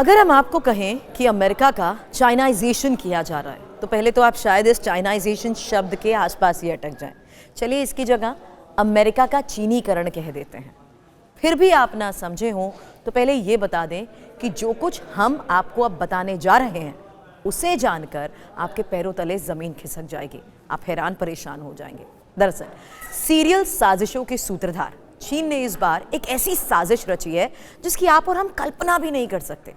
अगर हम आपको कहें कि अमेरिका का चाइनाइजेशन किया जा रहा है तो पहले तो आप शायद इस चाइनाइजेशन शब्द के आसपास ही अटक जाएं। चलिए इसकी जगह अमेरिका का चीनीकरण कह देते हैं। फिर भी आप ना समझे हों तो पहले ये बता दें कि जो कुछ हम आपको अब बताने जा रहे हैं उसे जानकर आपके पैरों तले ज़मीन खिसक जाएगी। आप हैरान परेशान हो जाएंगे। दरअसल सीरियल साजिशों के सूत्रधार चीन ने इस बार एक ऐसी साजिश रची है जिसकी आप और हम कल्पना भी नहीं कर सकते।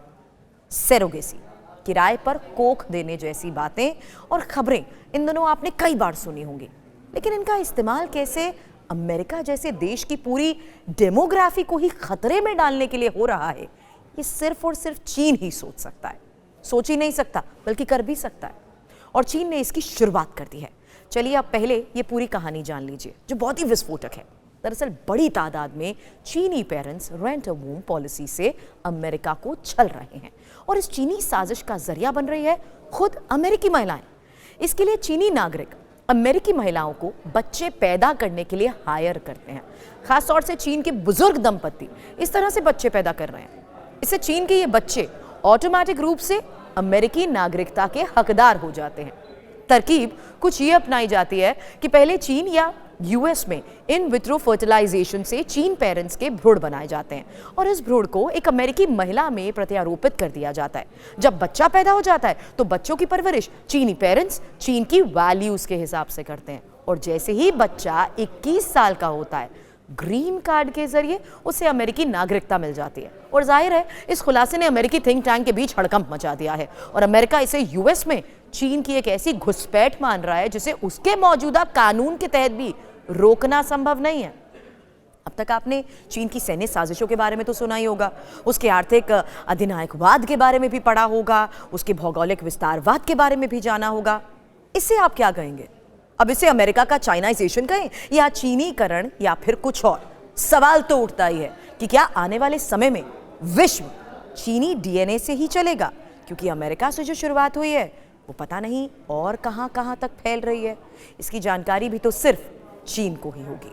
सेरोगेसी, किराए पर कोख देने जैसी बातें और खबरें इन दिनों आपने कई बार सुनी होंगी, लेकिन इनका इस्तेमाल कैसे अमेरिका जैसे देश की पूरी डेमोग्राफी को ही खतरे में डालने के लिए हो रहा है, ये सिर्फ और सिर्फ चीन ही सोच सकता है। सोच ही नहीं सकता बल्कि कर भी सकता है, और चीन ने इसकी शुरुआत कर दी है। चलिए आप पहले ये पूरी कहानी जान लीजिए जो बहुत ही विस्फोटक है। दरअसल बड़ी तादाद में चीनी पेरेंट्स रेंट अ वूम पॉलिसी से अमेरिका को छल रहे हैं, और इस चीनी साजिश का जरिया बन रही है खुद अमेरिकी महिलाएं। इसके लिए चीनी नागरिक अमेरिकी महिलाओं को बच्चे पैदा करने के लिए हायर करते हैं। खासतौर से चीन के बुजुर्ग दंपत्ति इस तरह से बच्चे पैदा कर रहे हैं। इससे चीन के ये बच्चे ऑटोमेटिक रूप से अमेरिकी नागरिकता के हकदार हो जाते हैं। तरकीब कुछ ये अपनाई जाती है कि पहले चीन या यूएस में इन विट्रो फर्टिलाइजेशन से चीन पेरेंट्स के भ्रूण बनाए जाते हैं, और इस भ्रूण को एक अमेरिकी महिला में प्रत्यारोपित कर दिया जाता है। जब बच्चा पैदा हो जाता है तो बच्चों की परवरिश चीनी पेरेंट्स चीन की वैल्यूज के हिसाब से करते हैं, और जैसे ही बच्चा 21 साल का होता है ग्रीन कार्ड के जरिए उसे अमेरिकी नागरिकता मिल जाती है। और जाहिर है इस खुलासे ने अमेरिकी थिंक टैंक के बीच हड़कंप मचा दिया है, और अमेरिका इसे यूएस में चीन की एक ऐसी घुसपैठ मान रहा है जिसे उसके मौजूदा कानून के तहत भी रोकना संभव नहीं है। अब तक आपने चीन की सैन्य साजिशों के बारे में तो सुना ही होगा, उसके आर्थिक अधिनायकवाद के बारे में भी पढ़ा होगा, उसके भौगोलिक विस्तारवाद के बारे में भी जाना होगा। इससे आप क्या कहेंगे? अब इसे अमेरिका का चाइनाइजेशन कहें या चीनीकरण या फिर कुछ और? सवाल तो उठता ही है कि क्या आने वाले समय में विश्व चीनी डीएनए से ही चलेगा, क्योंकि अमेरिका से जो शुरुआत हुई है वो पता नहीं और कहां-कहां तक फैल रही है। इसकी जानकारी भी तो सिर्फ चीन को ही होगी।